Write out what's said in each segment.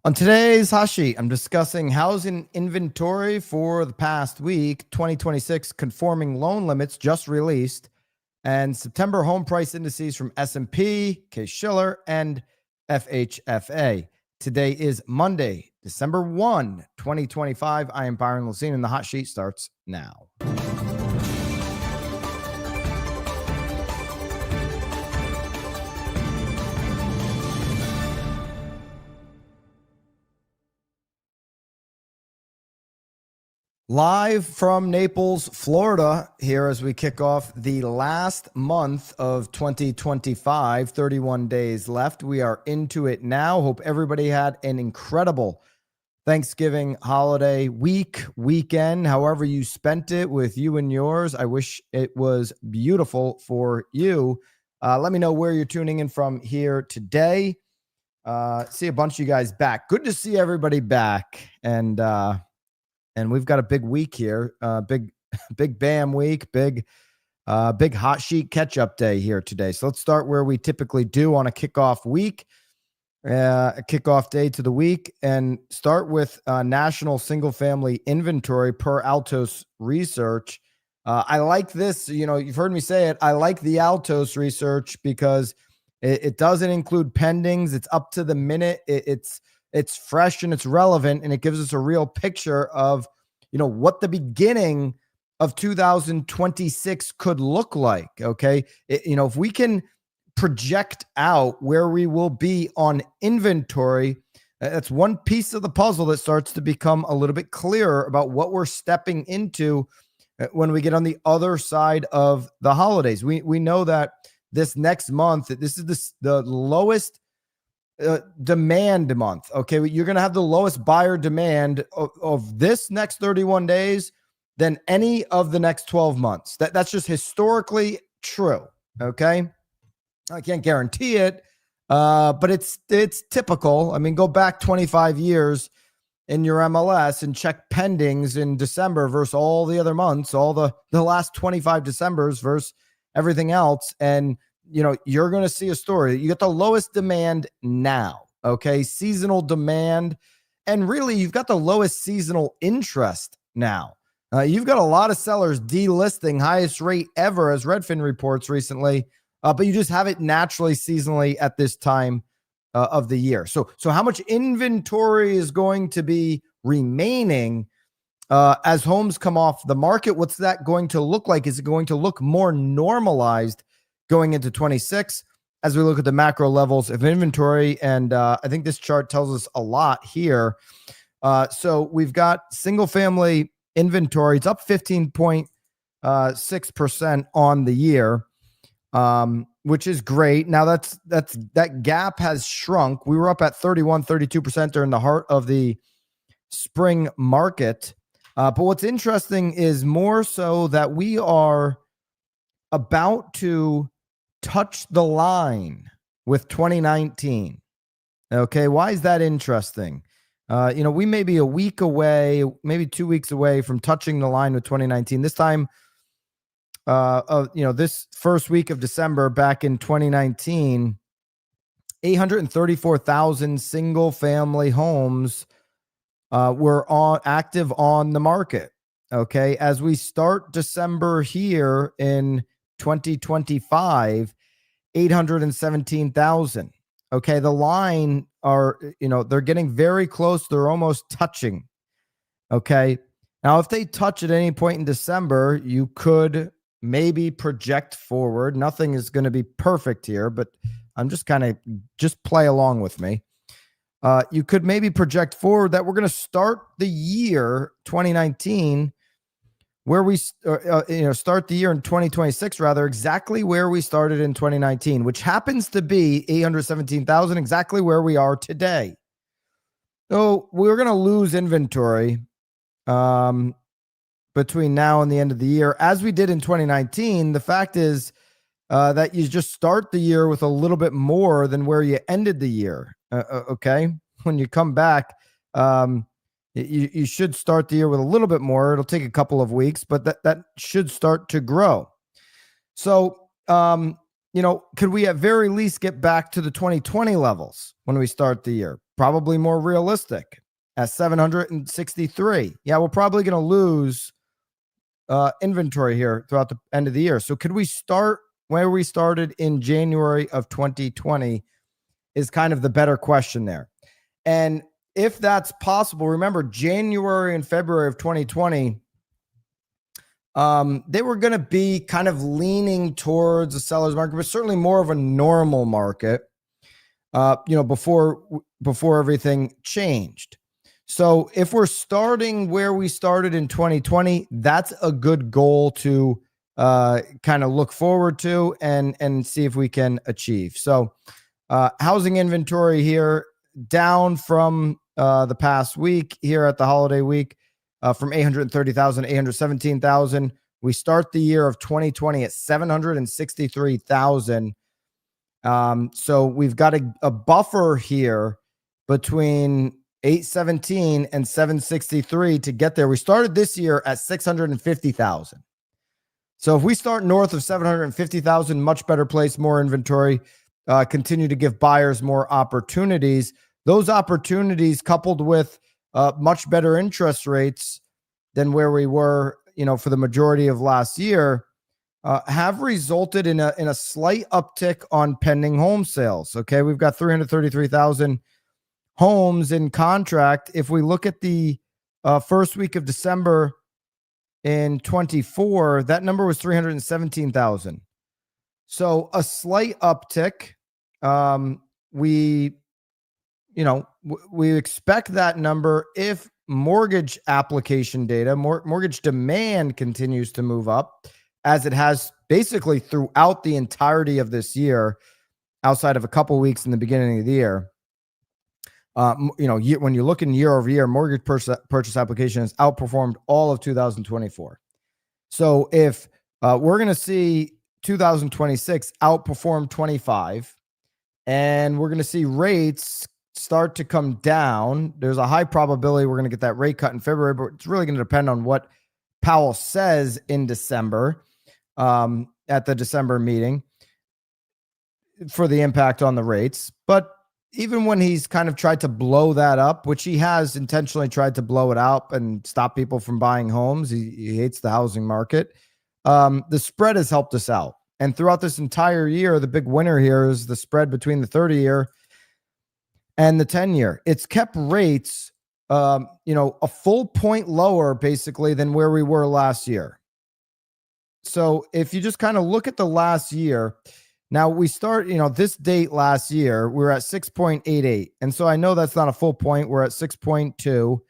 On today's hot sheet, I'm discussing housing inventory for the past week, 2026 conforming loan limits just released, and September home price indices from S&P, Case-Shiller, and FHFA. Today is Monday, December 1, 2025. I am Byron Lazine, and the hot sheet starts now. Live from Naples, Florida, here as we kick off the last month of 2025, 31 days left. We are into it now. Hope everybody had an incredible Thanksgiving holiday weekend, however you spent it with you and yours. I wish it was beautiful for you. Let me know where you're tuning in from here today. See a bunch of you guys back. Good to see everybody back. And we've got a big week here, big BAM week, big hot sheet catch-up day here today. So let's start where we typically do on a kickoff week, a kickoff day to the week, and start with national single-family inventory per Altos research. I like this. You know, you've heard me say it. I like the Altos research because it doesn't include pendings. It's up to the minute. It's fresh and it's relevant, and it gives us a real picture of, you know, what the beginning of 2026 could look like. Okay. If we can project out where we will be on inventory, that's one piece of the puzzle that starts to become a little bit clearer about what we're stepping into when we get on the other side of the holidays. We know that this next month, this is the lowest demand month. Okay, you're going to have the lowest buyer demand of this next 31 days than any of the next 12 months. That's just historically true. Okay, I can't guarantee it, but it's typical. I mean, go back 25 years in your MLS and check pendings in December versus all the other months, all the last 25 Decembers versus everything else, and you're going to see a story. You get the lowest demand now, okay? Seasonal demand. And really, you've got the lowest seasonal interest now. You've got a lot of sellers delisting, highest rate ever, as Redfin reports recently, but you just have it naturally seasonally at this time of the year. So how much inventory is going to be remaining as homes come off the market? What's that going to look like? Is it going to look more normalized going into 26 as we look at the macro levels of inventory? And I think this chart tells us a lot here. So we've got single family inventory. It's up 15.6% on the year, which is great. Now that gap has shrunk. We were up at 32% during the heart of the spring market. But what's interesting is more so that we are about to touch the line with 2019. Okay, why is that interesting? We may be a week away, maybe 2 weeks away from touching the line with 2019. This time, this first week of December back in 2019, 834,000 single family homes were active on the market. Okay, as we start December here in 2025, 817,000. Okay, the line they're getting very close. They're almost touching. Okay, now if they touch at any point in December, you could maybe project forward. Nothing is going to be perfect here, but I'm just play along with me. You could maybe project forward that we're going to start the year 2019 where we start the year in 2026, rather, exactly where we started in 2019, which happens to be 817,000, exactly where we are today. So we're going to lose inventory between now and the end of the year, as we did in 2019. The fact is that you just start the year with a little bit more than where you ended the year. Okay, when you come back, you should start the year with a little bit more. It'll take a couple of weeks, but that should start to grow. So, could we at very least get back to the 2020 levels when we start the year? probably more realistic at 763. Yeah, we're probably going to lose inventory here throughout the end of the year. So could we start where we started in January of 2020 is kind of the better question there. And if that's possible, remember January and February of 2020, they were going to be kind of leaning towards a seller's market, but certainly more of a normal market, before everything changed. So if we're starting where we started in 2020, that's a good goal to kind of look forward to and see if we can achieve. So housing inventory here down from the past week here at the holiday week, from 830,000 to 817,000. We start the year of 2020 at 763,000. So we've got a buffer here between 817 and 763 to get there. We started this year at 650,000. So if we start north of 750,000, much better place, more inventory, continue to give buyers more opportunities. Those opportunities coupled with much better interest rates than where we were, for the majority of last year, have resulted in a slight uptick on pending home sales. Okay, we've got 333,000 homes in contract. If we look at the first week of December in 24, that number was 317,000. So a slight uptick. We expect that number if mortgage application data, mortgage demand continues to move up, as it has basically throughout the entirety of this year, outside of a couple weeks in the beginning of the year. When you look in year over year, mortgage purchase application has outperformed all of 2024. So if we're going to see 2026 outperform 25, and we're going to see rates start to come down, there's a high probability we're going to get that rate cut in February, but it's really going to depend on what Powell says in December, at the December meeting, for the impact on the rates. But even when he's kind of tried to blow that up, which he has intentionally tried to blow it out and stop people from buying homes, he hates the housing market. The spread has helped us out. And throughout this entire year, the big winner here is the spread between the 30-year and the 10-year. It's kept rates, a full point lower basically than where we were last year. So if you just kind of look at the last year, now we start, this date last year, we were at 6.88. And so I know that's not a full point. We're at 6.2.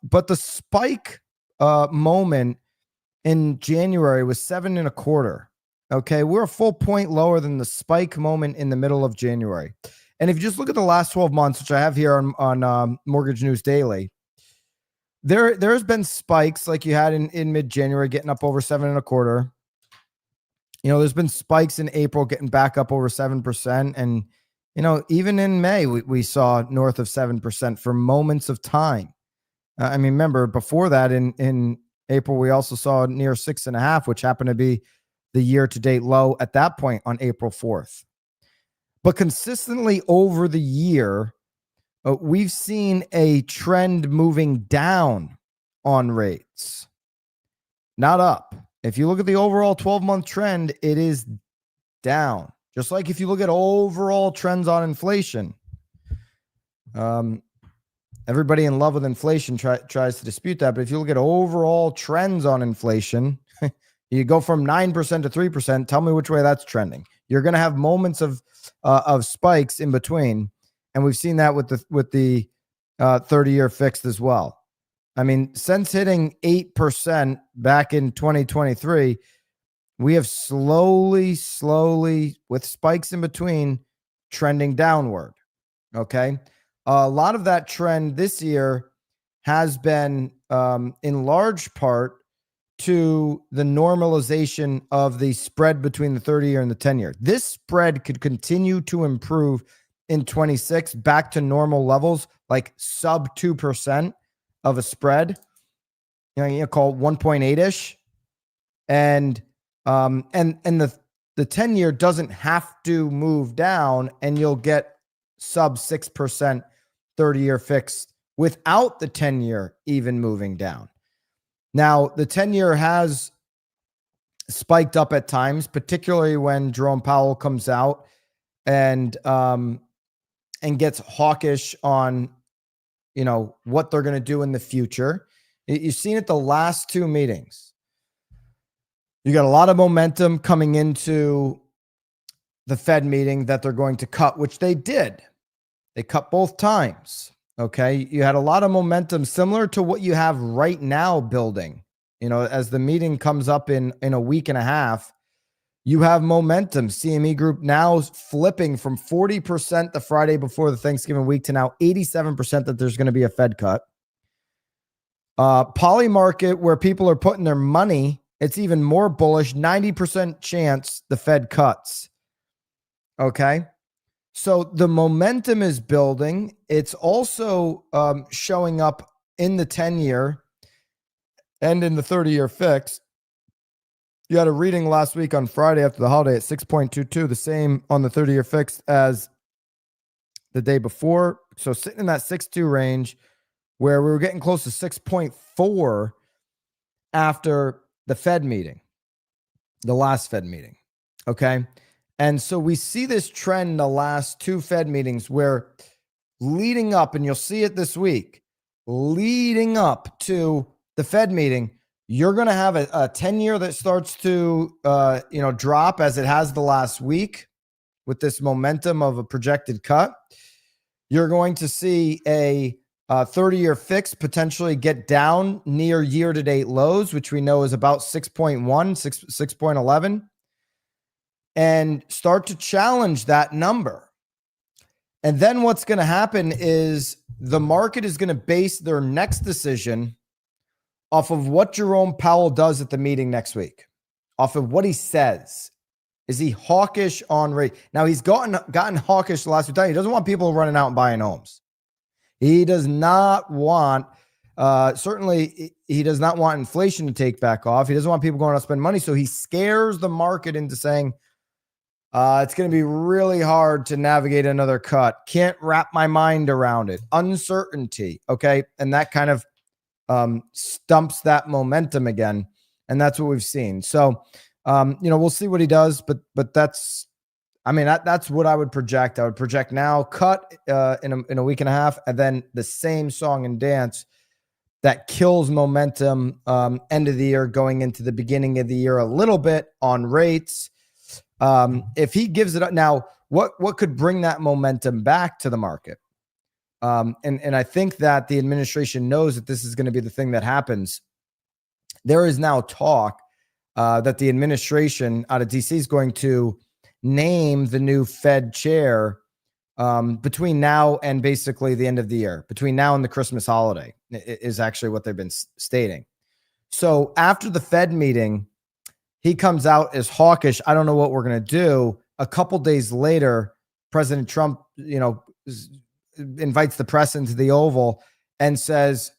But the spike moment in January was 7.25. Okay, we're a full point lower than the spike moment in the middle of January. And if you just look at the last 12 months, which I have here on Mortgage News Daily, there's been spikes like you had in mid-January getting up over 7.25. There's been spikes in April getting back up over 7%. And, even in May, we saw north of 7% for moments of time. Remember before that in April, we also saw near 6.5, which happened to be the year-to-date low at that point on April 4th. But consistently over the year, we've seen a trend moving down on rates, not up. If you look at the overall 12-month trend, it is down. Just like if you look at overall trends on inflation. Everybody in love with inflation tries to dispute that. But if you look at overall trends on inflation, you go from 9% to 3%. Tell me which way that's trending. You're going to have moments of spikes in between. And we've seen that with the 30-year fixed as well. Since hitting 8% back in 2023, we have slowly, with spikes in between, trending downward. Okay. A lot of that trend this year has been in large part to the normalization of the spread between the 30-year and the 10-year. This spread could continue to improve in 26 back to normal levels, like sub 2% of a spread, you call 1.8-ish. And the 10-year doesn't have to move down, and you'll get sub 6% 30-year fixed without the 10-year even moving down. Now, the 10-year has spiked up at times, particularly when Jerome Powell comes out and gets hawkish on, what they're going to do in the future. You've seen it the last two meetings. You got a lot of momentum coming into the Fed meeting that they're going to cut, which they did. They cut both times. Okay. You had a lot of momentum similar to what you have right now building. As the meeting comes up in a week and a half, you have momentum. CME Group now flipping from 40% the Friday before the Thanksgiving week to now 87% that there's going to be a Fed cut. Poly market, where people are putting their money, it's even more bullish, 90% chance the Fed cuts. Okay. So the momentum is building. It's also showing up in the 10-year and in the 30-year fix. You had a reading last week on Friday after the holiday at 6.22, the same on the 30-year fixed as the day before. So sitting in that 6.2 range where we were getting close to 6.4 after the Fed meeting, the last Fed meeting. Okay. And so we see this trend in the last two Fed meetings where leading up, and you'll see it this week, leading up to the Fed meeting, you're going to have a 10-year that starts to, drop as it has the last week with this momentum of a projected cut. You're going to see a 30-year fix potentially get down near year-to-date lows, which we know is about 6.1, 6.11, and start to challenge that number. And then what's going to happen is the market is going to base their next decision off of what Jerome Powell does at the meeting next week, off of what he says. Is he hawkish on rate? Now, he's gotten hawkish the last few times. He doesn't want people running out and buying homes. He does not want, certainly, he does not want inflation to take back off. He doesn't want people going out and spend money. So he scares the market into saying, it's going to be really hard to navigate another cut. Can't wrap my mind around it. Uncertainty. Okay. And that kind of stumps that momentum again. And that's what we've seen. So, we'll see what he does, but that's what I would project. I would project now cut in a week and a half, and then the same song and dance that kills momentum end of the year going into the beginning of the year a little bit on rates. If he gives it up now, what could bring that momentum back to the market? And I think that the administration knows that this is going to be the thing that happens. There is now talk that the administration out of DC is going to name the new Fed chair between now and basically the end of the year, between now and the Christmas holiday is actually what they've been stating. So after the Fed meeting, he comes out as hawkish. I don't know what we're going to do. A couple days later, President Trump, invites the press into the Oval and says,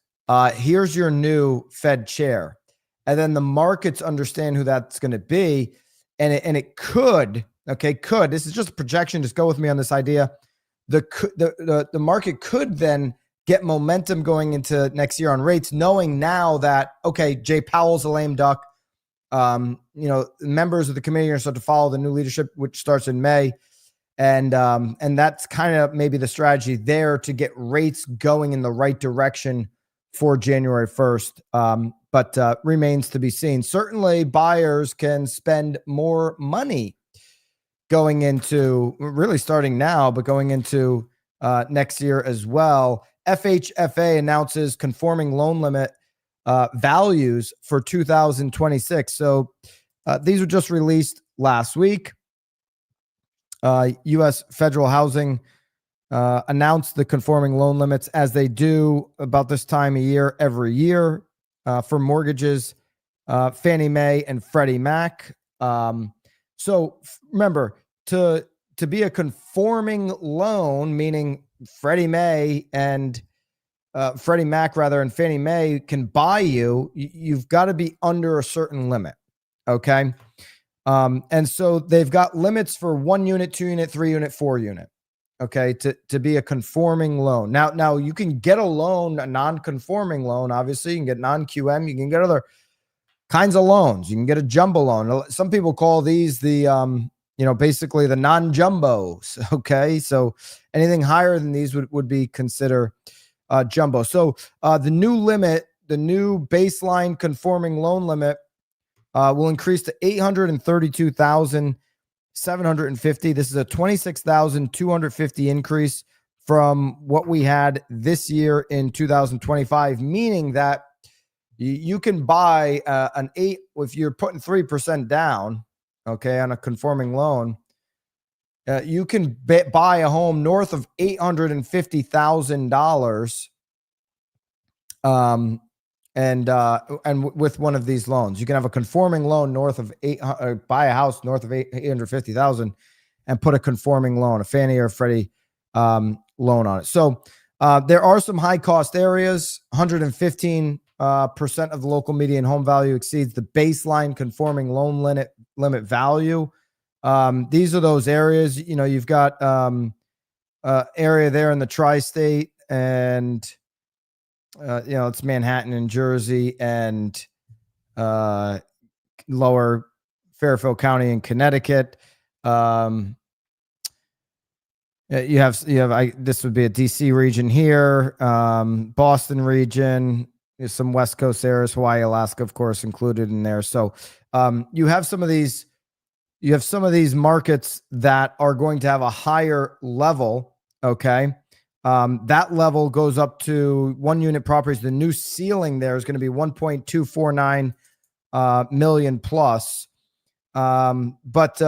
here's your new Fed chair. And then the markets understand who that's going to be. And it could, this is just a projection. Just go with me on this idea. The market could then get momentum going into next year on rates, knowing now that, Jay Powell's a lame duck. Members of the committee are going to start to follow the new leadership, which starts in May. And that's kind of maybe the strategy there to get rates going in the right direction for January 1st. But remains to be seen. Certainly buyers can spend more money going into, really starting now, but going into next year as well. FHFA announces conforming loan limit values for 2026. So these were just released last week. U.S. federal housing announced the conforming loan limits, as they do about this time of year every year for mortgages, Fannie Mae and Freddie Mac. So remember, to be a conforming loan, meaning Freddie Mae and Freddie Mac and Fannie Mae can buy you, you've got to be under a certain limit. Okay. And so they've got limits for 1 unit, 2 unit, 3 unit, 4 unit. okay, to be a conforming loan. Now you can get a loan, a non-conforming loan. Obviously, you can get non-QM. You can get other kinds of loans. You can get a jumbo loan. Some people call these the basically the non-jumbos. Okay, so anything higher than these would be considered jumbo. So the new limit, the new baseline conforming loan limit, will increase to 832,750. This is a 26,250 increase from what we had this year in 2025, meaning that you can buy an 8 if you're putting 3% down, okay, on a conforming loan. You can buy a home north of $850,000, and with one of these loans. You can have a conforming loan north of buy a house north of 850,000, and put a conforming loan, a Fannie or Freddie loan on it. So there are some high cost areas. 115% of the local median home value exceeds the baseline conforming loan limit value. These are those areas. You've got area there in the tri-state, and it's Manhattan and Jersey, and lower Fairfield County in Connecticut. You have this would be a DC region here, Boston region, some West Coast areas, Hawaii, Alaska, of course, included in there. So you have some of these markets that are going to have a higher level. Okay. That level goes up to 1 unit properties. The new ceiling there is going to be 1.249 million plus. But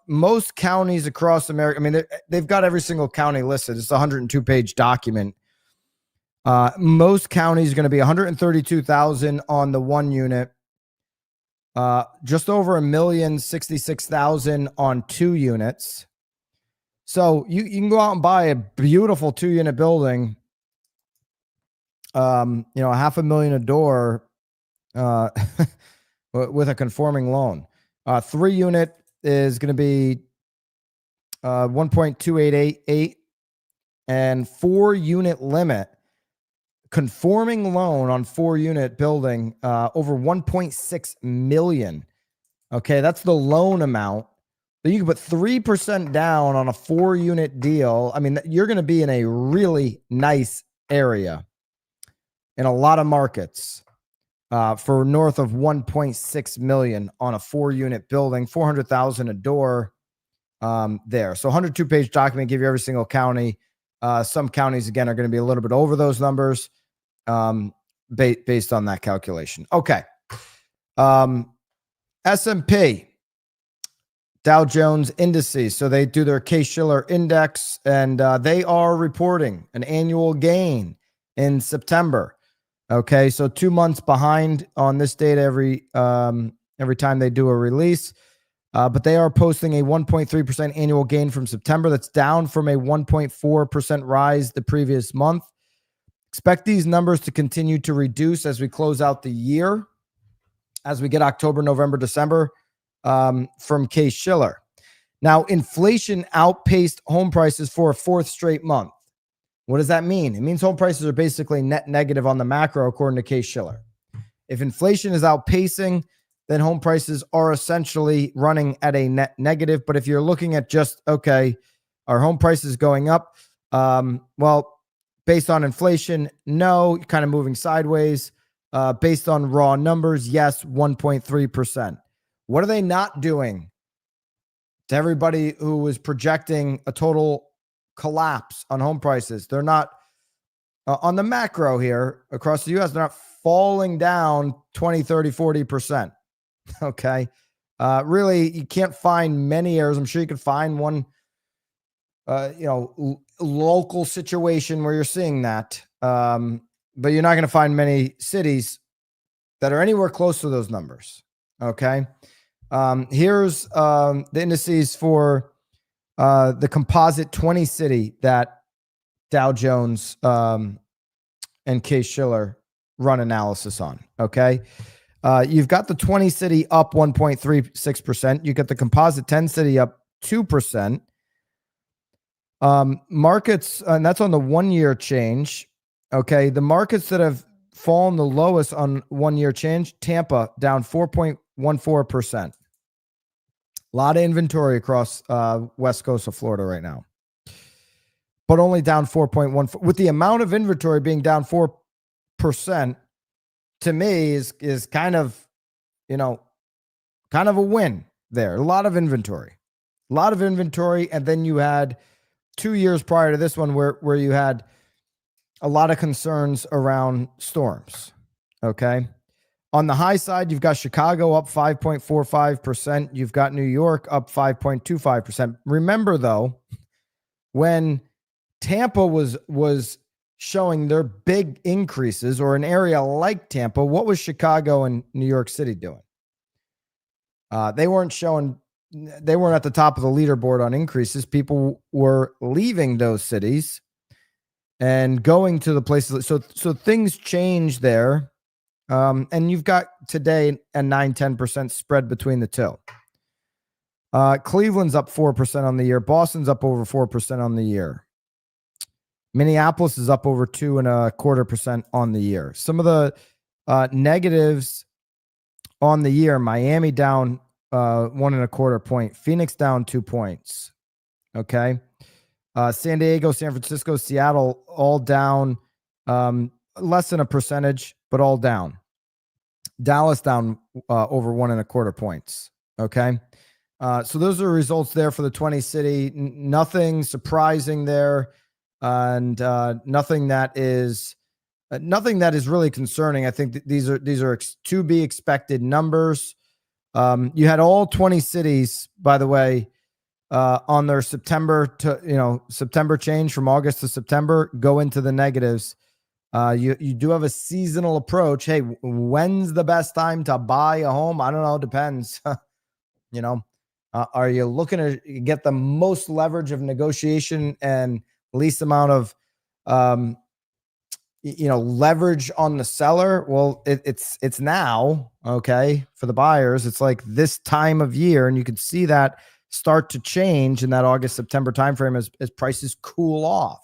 most counties across America, I mean, they've got every single county listed. It's a 102-page document. Most counties are going to be 132,000 on the 1 unit, just over 1,066,000 on 2 units. So you can go out and buy a beautiful 2-unit building, $500,000 a door, with a conforming loan. 3-unit is going to be 1.288, and 4-unit limit conforming loan on 4-unit building, over 1.6 million. Okay, that's the loan amount. So you can put 3% down on a 4-unit deal. I mean, you're going to be in a really nice area in a lot of markets for north of 1.6 million on a 4-unit building, 400,000 a door there. So 102-page document, give you every single county. Some counties, again, are going to be a little bit over those numbers based on that calculation. Okay. S&P. Dow Jones indices. So they do their Case-Shiller index, and they are reporting an annual gain in September. Okay, so 2 months behind on this data every time they do a release. But they are posting a 1.3% annual gain from September. That's down from a 1.4% rise the previous month. Expect these numbers to continue to reduce as we close out the year, as we get October, November, December. From Case-Shiller. Now, inflation outpaced home prices for a 4th straight month. What does that mean? It means home prices are basically net negative on the macro, according to Case-Shiller. If inflation is outpacing, then home prices are essentially running at a net negative. But if you're looking at just, okay, are home prices going up? Well, based on inflation, no, kind of moving sideways. Based on raw numbers, yes, 1.3%. What are they not doing to everybody who was projecting a total collapse on home prices? They're not on the macro here across the U.S. They're not falling down 20, 30, 40%. Okay. Really, you can't find many areas. I'm sure you could find one, local situation where you're seeing that. But you're not going to find many cities that are anywhere close to those numbers. Okay. Here's the indices for the composite 20 city that Dow Jones and Case-Shiller run analysis on. Okay. You've got the 20 city up 1.36%. You got the composite 10 city up 2%. Markets, and that's on the 1 year change. Okay. The markets that have fallen the lowest on 1 year change, Tampa down 4.14%. A lot of inventory across west coast of Florida right now, but only down 4.1. With the amount of inventory being down 4%, to me is kind of, kind of a win there. A lot of inventory, and then you had 2 years prior to this one where you had a lot of concerns around storms. Okay. On the high side, you've got Chicago up 5.45%. You've got New York up 5.25%. Remember, though, when Tampa was showing their big increases, or an area like Tampa, what was Chicago and New York City doing? They weren't at the top of the leaderboard on increases. People were leaving those cities and going to the places. So things change there. And you've got today a 9-10% spread between the two. Cleveland's up 4% on the year. Boston's up over 4% on the year. Minneapolis is up over 2.25% on the year. Some of the negatives on the year: Miami down 1.25 point, Phoenix down 2 points. Okay. San Diego, San Francisco, Seattle, all down less than a percentage, but all down. Dallas down over 1.25 points. Okay. So those are results there for the 20 city. Nothing surprising there. And nothing that is really concerning. I think these are to be expected numbers. You had all 20 cities, by the way, on their September change from August to September go into the negatives. You do have a seasonal approach. Hey, when's the best time to buy a home? I don't know. Depends. Are you looking to get the most leverage of negotiation and least amount of, leverage on the seller? Well, it's now, okay, for the buyers. It's like this time of year, and you can see that start to change in that August, September timeframe as prices cool off.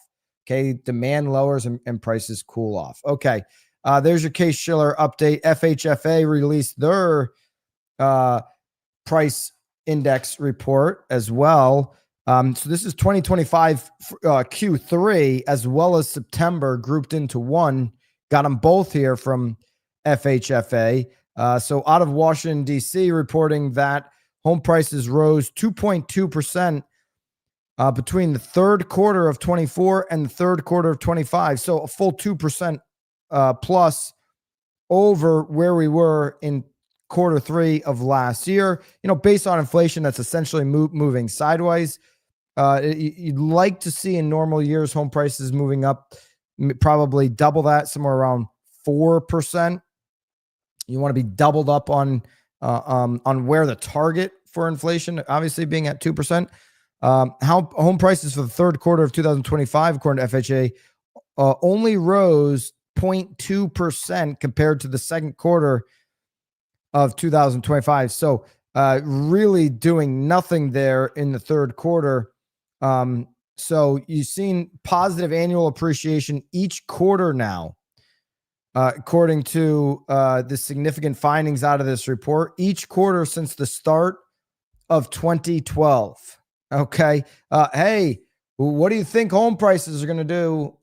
Okay, demand lowers and prices cool off. Okay, there's your Case-Shiller update. FHFA released their price index report as well. So this is 2025 Q3 as well as September grouped into one. Got them both here from FHFA. So out of Washington, D.C., reporting that home prices rose 2.2% between the third quarter of 24 and the third quarter of 25. So a full 2% plus over where we were in quarter three of last year. Based on inflation, that's essentially moving sideways. You'd like to see in normal years home prices moving up, probably double that, somewhere around 4%. You want to be doubled up on where the target for inflation, obviously being at 2%. How home prices for the third quarter of 2025, according to FHA, only rose 0.2% compared to the second quarter of 2025. So really doing nothing there in the third quarter. So you've seen positive annual appreciation each quarter now, according to the significant findings out of this report, each quarter since the start of 2012. Okay. Hey, what do you think home prices are going to do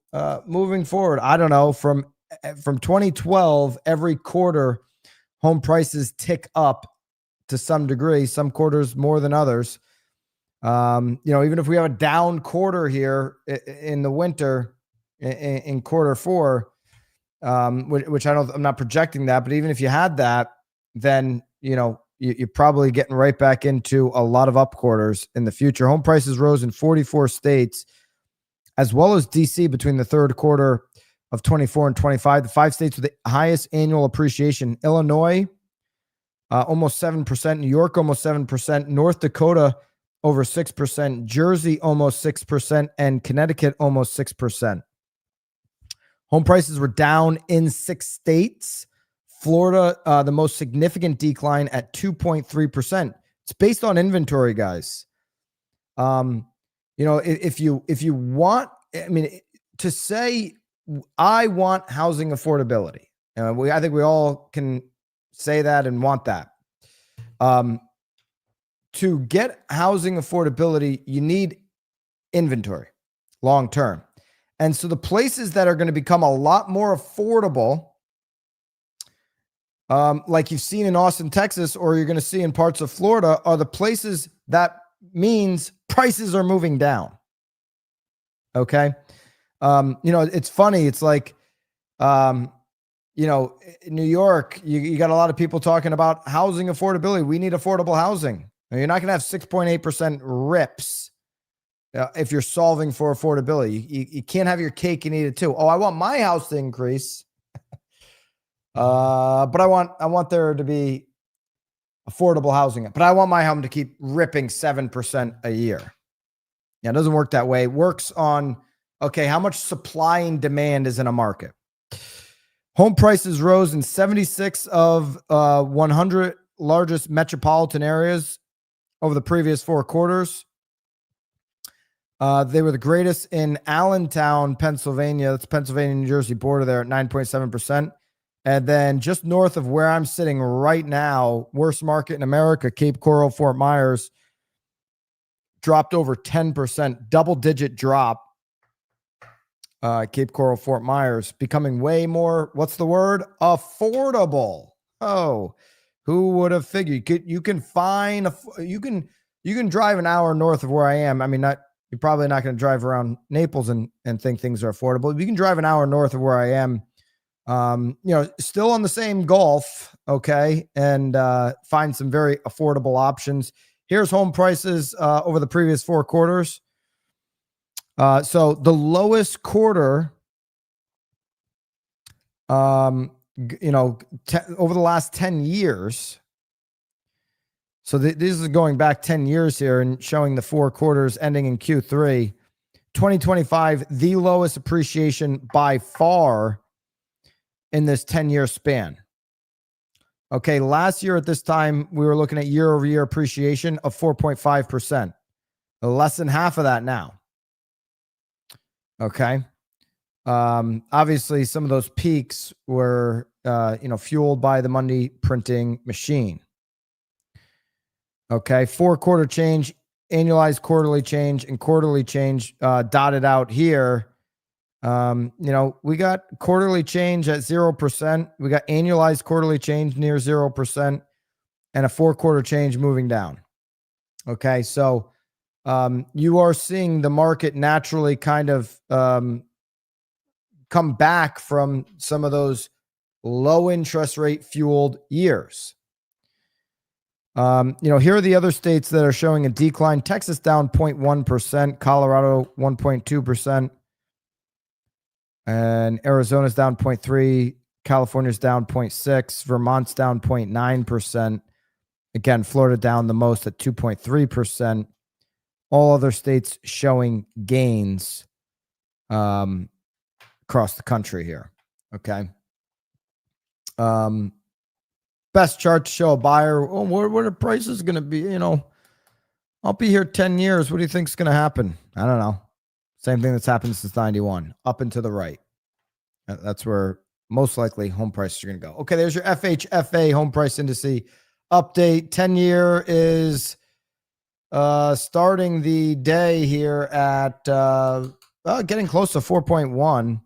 moving forward? I don't know. From 2012, every quarter, home prices tick up to some degree, some quarters more than others. Even if we have a down quarter here in the winter in quarter four, which I'm not projecting that, but even if you had that, then, you're probably getting right back into a lot of up quarters in the future. Home prices rose in 44 states, as well as DC, between the third quarter of 24 and 25. The 5 states with the highest annual appreciation: Illinois, almost 7%, New York, almost 7%, North Dakota, over 6%, Jersey, almost 6%, and Connecticut, almost 6%. Home prices were down in 6 states. Florida, the most significant decline at 2.3%. It's based on inventory, guys. You know, if you want, I mean, to say I want housing affordability, I think we all can say that and want that. To get housing affordability, you need inventory long term. And so the places that are going to become a lot more affordable, like you've seen in Austin, Texas, or you're going to see in parts of Florida, are the places that means prices are moving down. Okay. You know, it's funny. It's like, you know, in New York, you got a lot of people talking about housing affordability. We need affordable housing. Now, you're not going to have 6.8% RIPS if you're solving for affordability. You can't have your cake and eat it too. Oh, I want my house to increase, but I want there to be affordable housing. But I want my home to keep ripping 7% a year. Yeah, it doesn't work that way. It works on, okay, how much supply and demand is in a market. Home prices rose in 76 of 100 largest metropolitan areas over the previous 4 quarters. They were the greatest in Allentown, Pennsylvania. That's Pennsylvania, New Jersey border there at 9.7%. And then just north of where I'm sitting right now, worst market in America, Cape Coral, Fort Myers, dropped over 10%, double-digit drop. Cape Coral, Fort Myers, becoming way more, what's the word? Affordable. Oh, who would have figured? You can drive an hour north of where I am. I mean, you're probably not going to drive around Naples and think things are affordable. You can drive an hour north of where I am. You know, still on the same Gulf, okay, and find some very affordable options. Here's home prices over the previous 4 quarters. So the lowest quarter, you know, over the last 10 years. So this is going back 10 years here and showing the 4 quarters ending in Q3. 2025, the lowest appreciation by far in this 10-year span. Okay, last year at this time, we were looking at year-over-year appreciation of 4.5%. Less than half of that now. Okay. Obviously, some of those peaks were, you know, fueled by the money printing machine. Okay, 4-quarter change, annualized quarterly change, and quarterly change dotted out here. You know, we got quarterly change at 0%. We got annualized quarterly change near 0%, and a 4-quarter change moving down. Okay, so you are seeing the market naturally kind of come back from some of those low interest rate fueled years. You know, here are the other states that are showing a decline. Texas down 0.1%, Colorado 1.2%, and Arizona's down 0.3%, California's down 0.6%, Vermont's down 0.9%. Again, Florida down the most at 2.3%. All other states showing gains across the country here. Okay. Best chart to show a buyer. Oh, what are prices going to be? You know, I'll be here 10 years. What do you think is going to happen? I don't know. Same thing that's happened since 91, up and to the right. That's where most likely home prices are going to go. Okay, there's your FHFA home price indice update. 10-year is starting the day here at getting close to 4.1.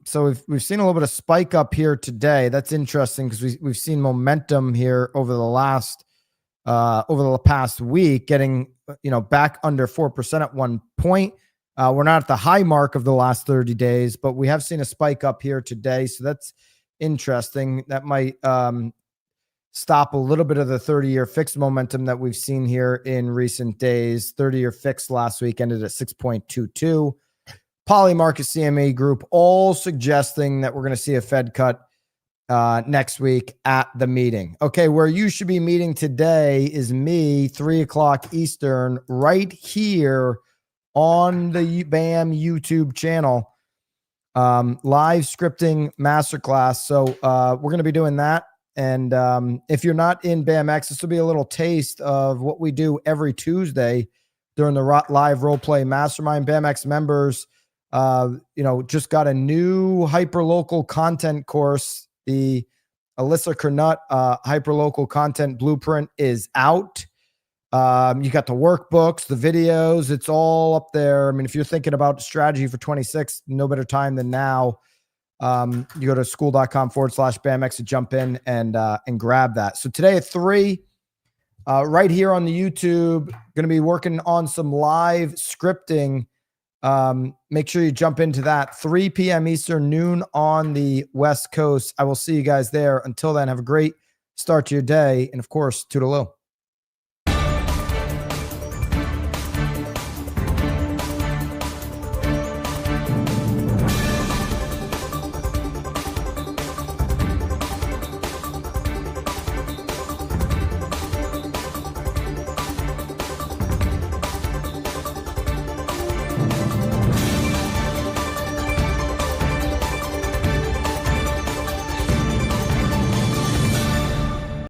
So we've seen a little bit of spike up here today. That's interesting because we've seen momentum here over the past week, getting, you know, back under 4% at one point. We're not at the high mark of the last 30 days, but we have seen a spike up here today. So that's interesting. That might stop a little bit of the 30-year fixed momentum that we've seen here in recent days. 30-year fixed last week ended at 6.22. Polymarket CME Group all suggesting that we're going to see a Fed cut next week at the meeting. Okay, where you should be meeting today is me, 3:00 Eastern, right here on the BAM YouTube channel. Live scripting masterclass. So we're going to be doing that. And if you're not in BAMX, this will be a little taste of what we do every Tuesday during the live role play mastermind. BAMX members, just got a new hyperlocal content course. The Alyssa Kernut hyperlocal content blueprint is out. You got the workbooks, the videos, it's all up there. I mean, if you're thinking about strategy for 26, no better time than now. You go to school.com/BAMX to jump in and grab that. So today at 3, right here on the YouTube, going to be working on some live scripting. Make sure you jump into that. 3 p.m. Eastern, noon on the West Coast. I will see you guys there. Until then, have a great start to your day. And of course, toodaloo.